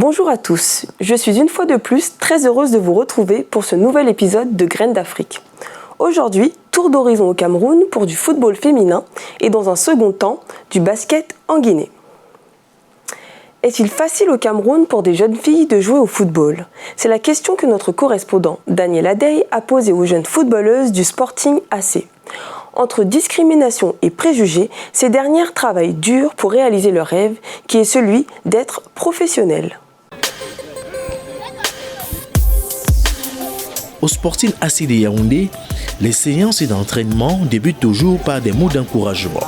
Bonjour à tous, je suis une fois de plus très heureuse de vous retrouver pour ce nouvel épisode de Graines d'Afrique. Aujourd'hui, tour d'horizon au Cameroun pour du football féminin et dans un second temps, du basket en Guinée. Est-il facile au Cameroun pour des jeunes filles de jouer au football? C'est la question que notre correspondant Daniel Adey a posée aux jeunes footballeuses du Sporting AC. Entre discrimination et préjugés, ces dernières travaillent dur pour réaliser leur rêve, qui est celui d'être professionnelles. Au Sporting AC de Yaoundé, les séances d'entraînement débutent toujours par des mots d'encouragement.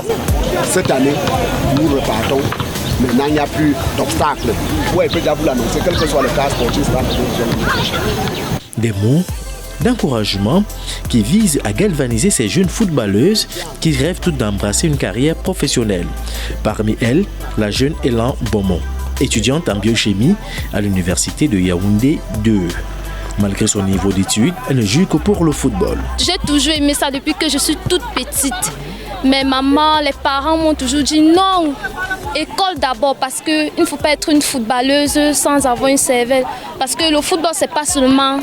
Cette année, nous repartons. Maintenant, il n'y a plus d'obstacles. Ouais, il peut déjà vous l'annoncer, quel que soit le cas sportif. Des mots d'encouragement qui visent à galvaniser ces jeunes footballeuses qui rêvent toutes d'embrasser une carrière professionnelle. Parmi elles, la jeune Elan Beaumont, étudiante en biochimie à l'université de Yaoundé 2. Malgré son niveau d'études, elle ne joue que pour le football. J'ai toujours aimé ça depuis que je suis toute petite. Mais maman, les parents m'ont toujours dit non, école d'abord, parce qu'il ne faut pas être une footballeuse sans avoir une cervelle. Parce que le football, ce n'est pas seulement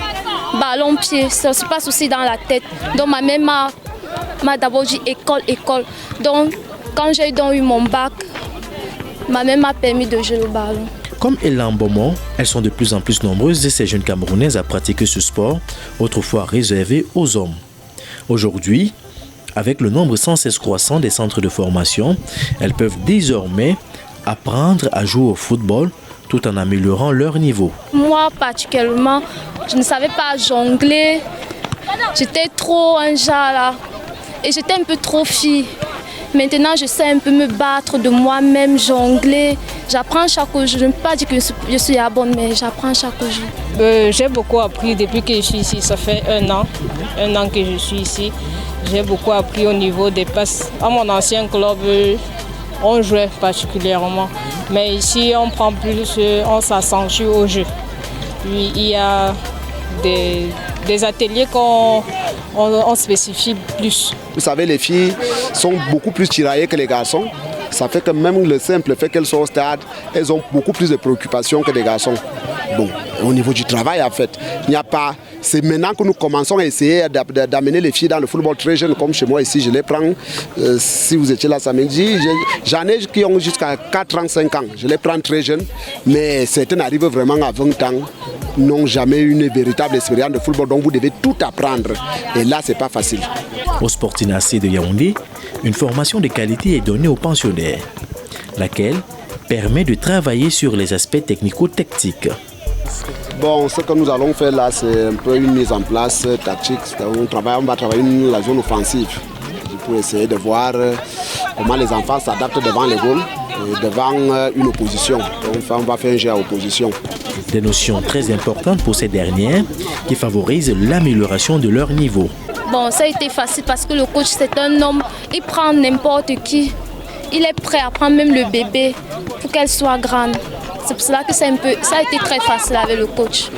ballon-pied, ça se passe aussi dans la tête. Donc ma mère m'a d'abord dit école. Donc quand j'ai eu mon bac, ma mère m'a permis de jouer au ballon. Comme Elan Beaumont, elles sont de plus en plus nombreuses ces jeunes Camerounaises à pratiquer ce sport, autrefois réservé aux hommes. Aujourd'hui, avec le nombre sans cesse croissant des centres de formation, elles peuvent désormais apprendre à jouer au football tout en améliorant leur niveau. Moi particulièrement, je ne savais pas jongler. J'étais trop un genre là et j'étais un peu trop fille. Maintenant, je sais un peu me battre de moi-même, jongler. J'apprends chaque jour. Je ne peux pas dire que je suis la bonne, mais j'apprends chaque jour. J'ai beaucoup appris depuis que je suis ici. Ça fait un an que je suis ici. J'ai beaucoup appris au niveau des passes. À mon ancien club, on jouait particulièrement. Mais ici, on prend plus, on s'accentue au jeu. Puis, il y a des ateliers qu'on spécifie plus. Vous savez, les filles sont beaucoup plus tiraillées que les garçons. Ça fait que même le simple fait qu'elles sont au stade, elles ont beaucoup plus de préoccupations que les garçons. Bon, au niveau du travail, en fait, il n'y a pas... C'est maintenant que nous commençons à essayer d'amener les filles dans le football très jeune, comme chez moi ici, je les prends. Si vous étiez là samedi, j'en ai qui ont jusqu'à 4 ans, 5 ans. Je les prends très jeunes, mais certaines arrivent vraiment à 20 ans, n'ont jamais eu une véritable expérience de football, donc vous devez tout apprendre. Et là, c'est pas facile. Au Sporting AC de Yaoundé, une formation de qualité est donnée aux pensionnaires, laquelle permet de travailler sur les aspects technico-tactiques. Bon, ce que nous allons faire là, c'est un peu une mise en place tactique. On va travailler la zone offensive pour essayer de voir comment les enfants s'adaptent devant les goals et devant une opposition. Donc, on va faire un jeu à opposition. Des notions très importantes pour ces dernières qui favorisent l'amélioration de leur niveau. Bon, ça a été facile parce que le coach, c'est un homme, il prend n'importe qui. Il est prêt à prendre même le bébé pour qu'elle soit grande. C'est pour cela que ça a été très facile avec le coach.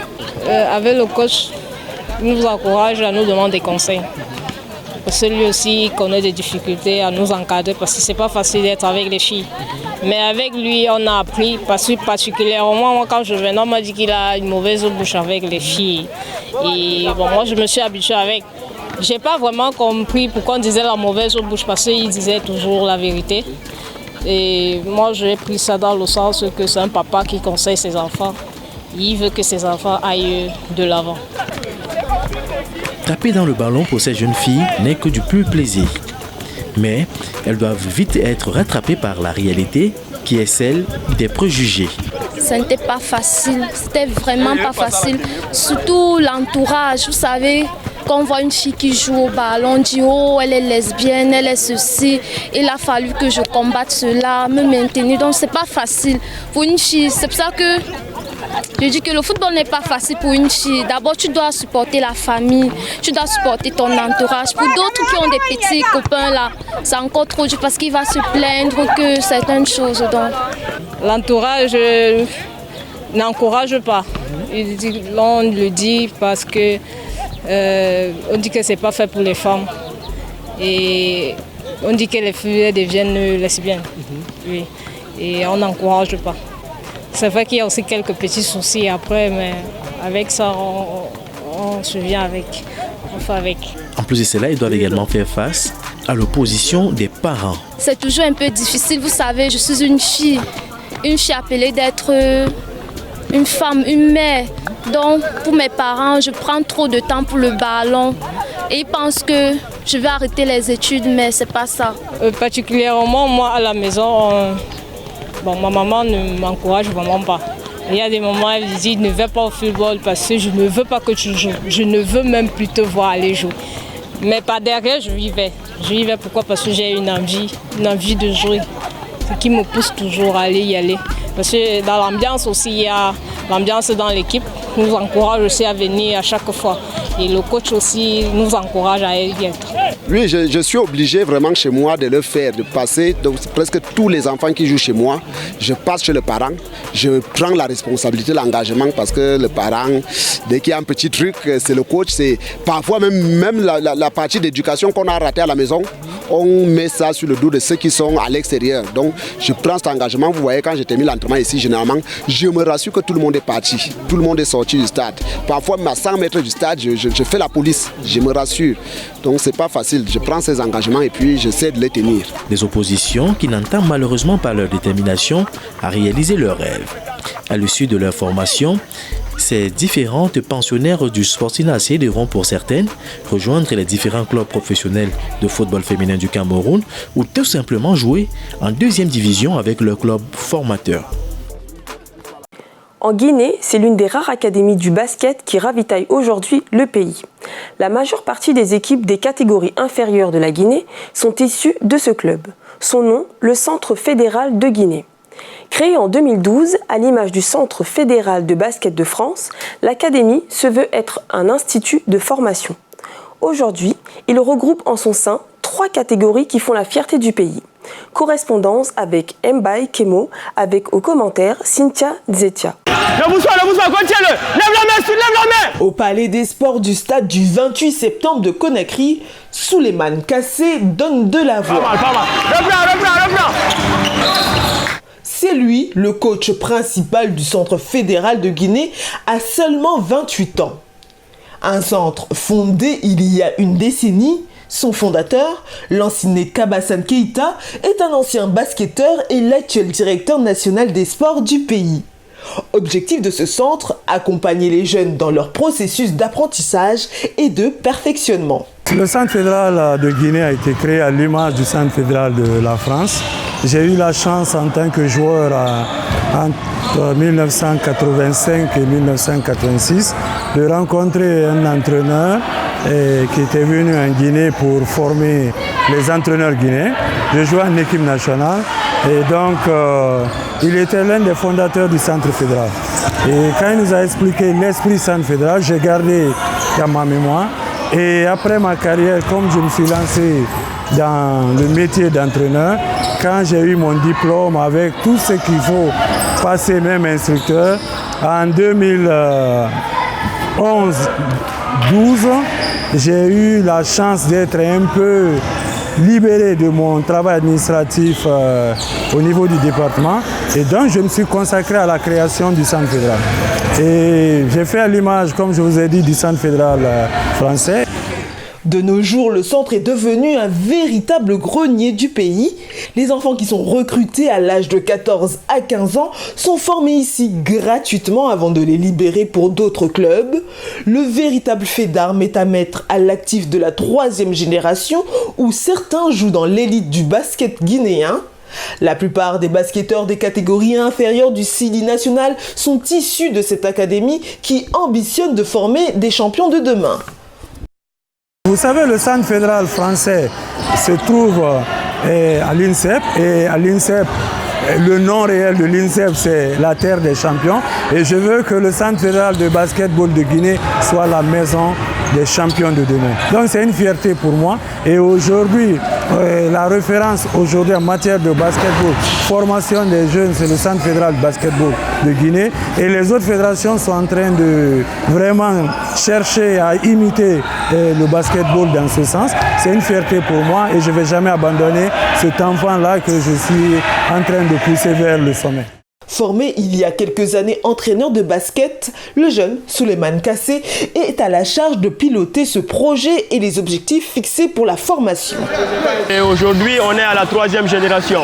Avec le coach, il nous encourage à nous demander des conseils. Parce que lui aussi, il connaît des difficultés à nous encadrer parce que ce n'est pas facile d'être avec les filles. Mais avec lui, on a appris, parce que particulièrement, moi, quand je venais, on m'a dit qu'il a une mauvaise bouche avec les filles. Et bon, moi, je me suis habituée avec. Je n'ai pas vraiment compris pourquoi on disait la mauvaise bouche, parce qu'il disait toujours la vérité. Et moi, j'ai pris ça dans le sens que c'est un papa qui conseille ses enfants. Il veut que ses enfants aillent de l'avant. Taper dans le ballon pour ces jeunes filles n'est que du pur plaisir. Mais elles doivent vite être rattrapées par la réalité qui est celle des préjugés. Ce n'était pas facile, c'était vraiment pas facile. Surtout l'entourage, vous savez. Quand on voit une fille qui joue au ballon, on dit oh elle est lesbienne, elle est ceci. Il a fallu que je combatte cela, me maintenir. Donc c'est pas facile pour une fille. C'est pour ça que je dis que le football n'est pas facile pour une fille. D'abord tu dois supporter la famille, tu dois supporter ton entourage. Pour d'autres qui ont des petits copains là, c'est encore trop dur parce qu'il va se plaindre que certaines choses. Donc l'entourage n'encourage pas. On le dit parce que on dit que c'est pas fait pour les femmes et on dit que les filles deviennent lesbiennes. Oui. Et on n'encourage pas. C'est vrai qu'il y a aussi quelques petits soucis après, mais avec ça, on se vient avec. On fait avec. En plus de cela, ils doivent également faire face à l'opposition des parents. C'est toujours un peu difficile, vous savez, je suis une fille appelée d'être une femme, une mère. Donc pour mes parents, je prends trop de temps pour le ballon et ils pensent que je vais arrêter les études, mais c'est pas ça. Particulièrement moi à la maison, ma maman ne m'encourage vraiment pas. Il y a des moments où elle dit ne va pas au football parce que je ne veux pas que tu joues. Je ne veux même plus te voir aller jouer. Mais par derrière, je vivais. Je vivais pourquoi? Parce que j'ai une envie de jouer. Ce qui me pousse toujours à y aller. Parce que dans l'ambiance aussi, il y a l'ambiance dans l'équipe nous encourage aussi à venir à chaque fois. Et le coach aussi nous encourage à y être. Oui, je suis obligé vraiment chez moi de le faire, de passer. Donc presque tous les enfants qui jouent chez moi, je passe chez le parent. Je prends la responsabilité, l'engagement parce que le parent, dès qu'il y a un petit truc, c'est le coach. C'est parfois même la partie d'éducation qu'on a ratée à la maison, on met ça sur le dos de ceux qui sont à l'extérieur. Donc je prends cet engagement. Vous voyez, quand j'ai terminé l'entraînement ici, généralement, je me rassure que tout le monde est parti. Tout le monde est sorti du stade. Parfois, même à 100 mètres du stade, je fais la police. Je me rassure. Donc c'est pas facile. Je prends ces engagements et puis j'essaie de les tenir. Des oppositions qui n'entament malheureusement pas leur détermination à réaliser leurs rêves. À l'issue de leur formation, ces différentes pensionnaires du Sporting AC devront pour certaines rejoindre les différents clubs professionnels de football féminin du Cameroun ou tout simplement jouer en deuxième division avec leur club formateur. En Guinée, c'est l'une des rares académies du basket qui ravitaille aujourd'hui le pays. La majeure partie des équipes des catégories inférieures de la Guinée sont issues de ce club. Son nom, le Centre fédéral de Guinée. Créé en 2012, à l'image du Centre fédéral de basket de France, l'académie se veut être un institut de formation. Aujourd'hui, il regroupe en son sein 3 catégories qui font la fierté du pays. Correspondance avec Mbaye Kemo, avec au commentaire Cynthia Dzetia. Le bonsoir, contiens-le. Lève la main. Au palais des sports du stade du 28 septembre de Conakry, Souleymane Kassé donne de la voix. Pas mal. C'est lui, le coach principal du Centre fédéral de Guinée, à seulement 28 ans. Un centre fondé il y a une décennie. Son fondateur, l'ancien Kabassane Keïta, est un ancien basketteur et l'actuel directeur national des sports du pays. Objectif de ce centre, accompagner les jeunes dans leur processus d'apprentissage et de perfectionnement. Le Centre fédéral de Guinée a été créé à l'image du Centre fédéral de la France. J'ai eu la chance en tant que joueur entre 1985 et 1986 de rencontrer un entraîneur qui était venu en Guinée pour former les entraîneurs guinéens. Je jouais en équipe nationale et donc il était l'un des fondateurs du Centre fédéral. Et quand il nous a expliqué l'esprit Centre fédéral, j'ai gardé dans ma mémoire. Et après ma carrière, comme je me suis lancé dans le métier d'entraîneur, quand j'ai eu mon diplôme avec tout ce qu'il faut passer même instructeur, en 2011-12, j'ai eu la chance d'être un peu libéré de mon travail administratif au niveau du département. Et donc, je me suis consacré à la création du Centre fédéral. Et j'ai fait à l'image, comme je vous ai dit, du Centre fédéral français. De nos jours, le centre est devenu un véritable grenier du pays. Les enfants qui sont recrutés à l'âge de 14 à 15 ans sont formés ici gratuitement avant de les libérer pour d'autres clubs. Le véritable fait d'armes est à mettre à l'actif de la 3e génération où certains jouent dans l'élite du basket guinéen. La plupart des basketteurs des catégories inférieures du Sidi national sont issus de cette académie qui ambitionne de former des champions de demain. Vous savez, le Centre fédéral français se trouve à l'INSEP et à l'INSEP, le nom réel de l'INSEP, c'est la terre des champions. Et je veux que le Centre fédéral de basketball de Guinée soit la maison des champions de demain. Donc c'est une fierté pour moi. Et aujourd'hui, la référence aujourd'hui en matière de basketball, formation des jeunes, c'est le Centre fédéral de basketball de Guinée. Et les autres fédérations sont en train de vraiment chercher à imiter le basketball dans ce sens. C'est une fierté pour moi et je ne vais jamais abandonner cet enfant-là que je suis en train de pousser vers le sommet. Formé il y a quelques années entraîneur de basket, le jeune Souleymane Kassé est à la charge de piloter ce projet et les objectifs fixés pour la formation. Et aujourd'hui, on est à la 3e génération.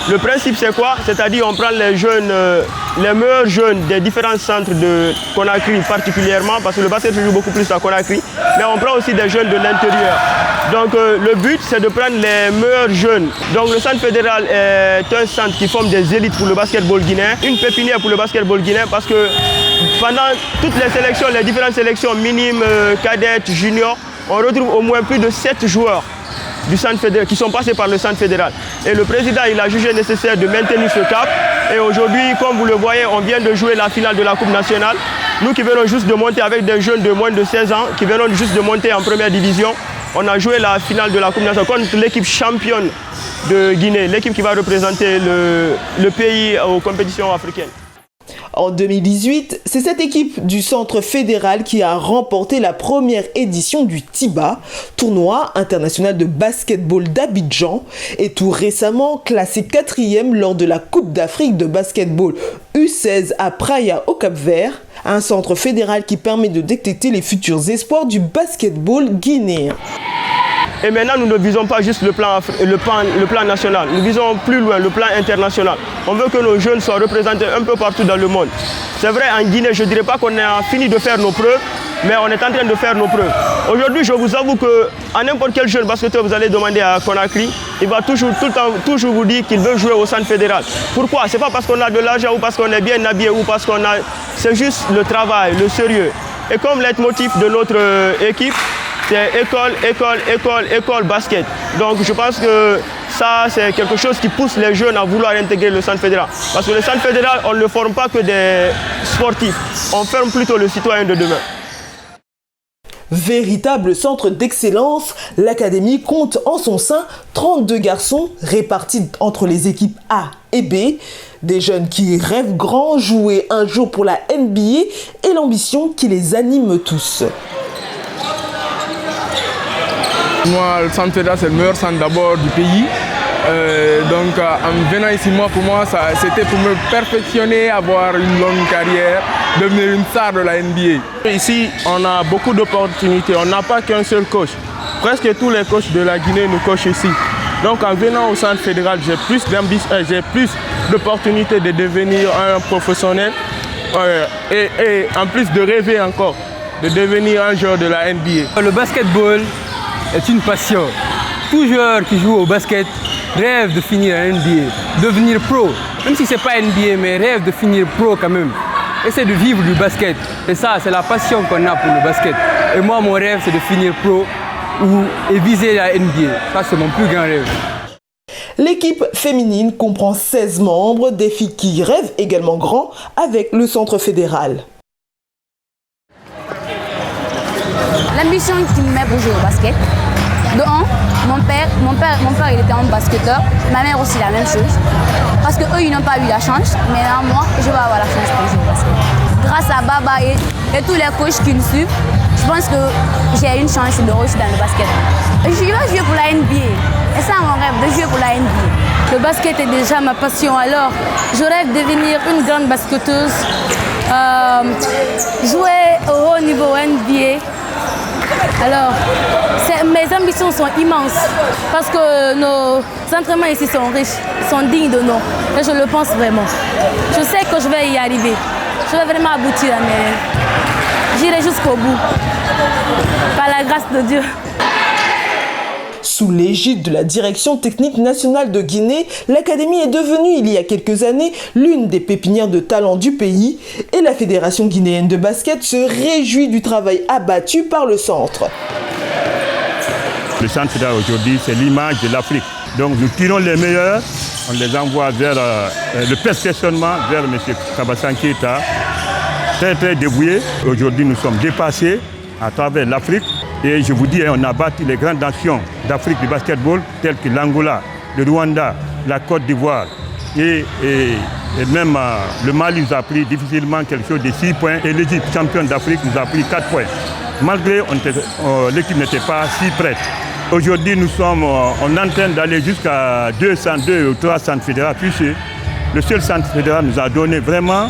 Le principe, c'est quoi? C'est-à-dire on prend les jeunes, les meilleurs jeunes des différents centres de Conakry particulièrement, parce que le basket se joue beaucoup plus à Conakry, mais on prend aussi des jeunes de l'intérieur. Donc le but, c'est de prendre les meilleurs jeunes. Donc le centre fédéral est un centre qui forme des élites pour le basketball guinéen, une pépinière pour le basketball guinéen, parce que pendant toutes les sélections, les différentes sélections minimes, cadettes, juniors, on retrouve au moins plus de 7 joueurs du centre fédéral, qui sont passés par le centre fédéral. Et le président, il a jugé nécessaire de maintenir ce cap. Et aujourd'hui, comme vous le voyez, on vient de jouer la finale de la Coupe nationale. Nous qui venons juste de monter avec des jeunes de moins de 16 ans, qui venons juste de monter en première division, on a joué la finale de la Coupe nationale contre l'équipe championne de Guinée, l'équipe qui va représenter le pays aux compétitions africaines. En 2018, c'est cette équipe du Centre fédéral qui a remporté la première édition du TIBA, tournoi international de basketball d'Abidjan, et tout récemment classé 4e lors de la Coupe d'Afrique de basketball U16 à Praia au Cap-Vert, un centre fédéral qui permet de détecter les futurs espoirs du basketball guinéen. Et maintenant, nous ne visons pas juste le plan national, nous visons plus loin, le plan international. On veut que nos jeunes soient représentés un peu partout dans le monde. C'est vrai, en Guinée, je ne dirais pas qu'on a fini de faire nos preuves, mais on est en train de faire nos preuves. Aujourd'hui, je vous avoue qu'à n'importe quel jeune basketteur, vous allez demander à Conakry, il va toujours vous dire qu'il veut jouer au centre fédéral. Pourquoi? Ce n'est pas parce qu'on a de l'argent ou parce qu'on est bien habillé ou parce qu'on a... C'est juste le travail, le sérieux. Et comme leitmotiv de notre équipe, c'est école, basket. Donc je pense que ça, c'est quelque chose qui pousse les jeunes à vouloir intégrer le centre fédéral. Parce que le centre fédéral, on ne le forme pas que des sportifs, on forme plutôt le citoyen de demain. Véritable centre d'excellence, l'académie compte en son sein 32 garçons répartis entre les équipes A et B. Des jeunes qui rêvent grand, jouer un jour pour la NBA et l'ambition qui les anime tous. Moi, le centre fédéral, c'est le meilleur centre d'abord du pays. Donc en venant ici, pour moi, c'était pour me perfectionner, avoir une longue carrière, devenir une star de la NBA. Ici, on a beaucoup d'opportunités. On n'a pas qu'un seul coach. Presque tous les coachs de la Guinée nous coachent ici. Donc en venant au centre fédéral, j'ai plus d'ambition, j'ai plus d'opportunités de devenir un professionnel et en plus de rêver encore, de devenir un joueur de la NBA. Le basketball est une passion. Tout joueur qui joue au basket rêve de finir à NBA, devenir pro. Même si ce n'est pas NBA, mais rêve de finir pro quand même. Essaie de vivre du basket. Et ça, c'est la passion qu'on a pour le basket. Et moi, mon rêve, c'est de finir pro et viser la NBA. Ça, c'est mon plus grand rêve. L'équipe féminine comprend 16 membres, des filles qui rêvent également grand avec le centre fédéral. L'ambition qui me met pour jouer au basket, de un, mon père il était un basketteur, ma mère aussi la même chose. Parce qu'eux ils n'ont pas eu la chance, mais là, moi je vais avoir la chance pour jouer au basket. Grâce à Baba et tous les coachs qui me suivent, je pense que j'ai une chance de réussir dans le basket. Je vais jouer pour la NBA. Et c'est mon rêve, de jouer pour la NBA. Le basket est déjà ma passion, alors je rêve de devenir une grande basketteuse, jouer au haut niveau NBA. Alors, mes ambitions sont immenses parce que nos entraînements ici sont riches, sont dignes de nous. Et je le pense vraiment. Je sais que je vais y arriver. Je vais vraiment aboutir à mes rêves. J'irai jusqu'au bout, par la grâce de Dieu. Sous l'égide de la Direction technique nationale de Guinée, l'académie est devenue il y a quelques années l'une des pépinières de talent du pays et la Fédération guinéenne de basket se réjouit du travail abattu par le centre. Le centre fédéral aujourd'hui, c'est l'image de l'Afrique. Donc nous tirons les meilleurs, on les envoie vers le perfectionnement, vers M. Kabassan Keita, très dévoué. Aujourd'hui nous sommes dépassés à travers l'Afrique. Et je vous dis, on a bâti les grandes nations d'Afrique du basketball, telles que l'Angola, le Rwanda, la Côte d'Ivoire et même le Mali nous a pris difficilement quelque chose de 6 points et l'Égypte, championne d'Afrique, nous a pris 4 points. Malgré l'équipe n'était pas si prête. Aujourd'hui, nous sommes en train d'aller jusqu'à 202 ou 300 fédéraux, puisque le seul centre fédéral nous a donné vraiment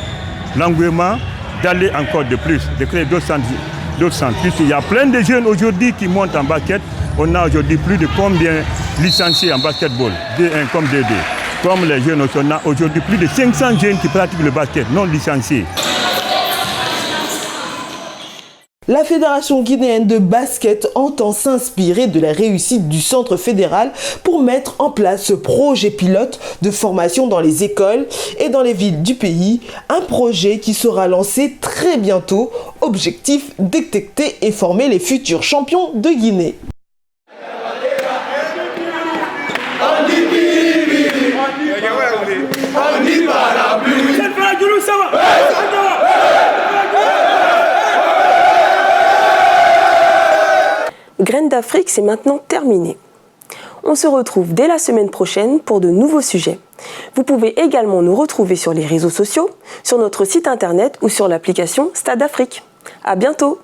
l'engouement d'aller encore de plus, de créer d'autres centres. Puisqu'il y a plein de jeunes aujourd'hui qui montent en basket. On a aujourd'hui plus de combien licenciés en basketball, D1 comme D2. Comme les jeunes, on a aujourd'hui plus de 500 jeunes qui pratiquent le basket, non licenciés. La Fédération guinéenne de basket entend s'inspirer de la réussite du centre fédéral pour mettre en place ce projet pilote de formation dans les écoles et dans les villes du pays. Un projet qui sera lancé très bientôt. Objectif, détecter et former les futurs champions de Guinée. Graines d'Afrique, c'est maintenant terminé. On se retrouve dès la semaine prochaine pour de nouveaux sujets. Vous pouvez également nous retrouver sur les réseaux sociaux, sur notre site internet ou sur l'application Stade Afrique. À bientôt!